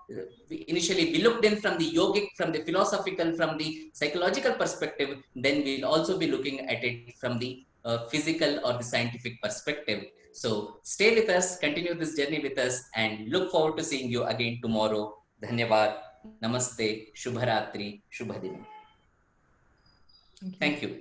Initially, we looked in from the yogic, from the philosophical, from the psychological perspective. Then we'll also be looking at it from the physical or the scientific perspective. So stay with us, continue this journey with us, and look forward to seeing you again tomorrow. Dhanyavad, Namaste, Shubharatri, Shubhadin. Thank you. Thank you.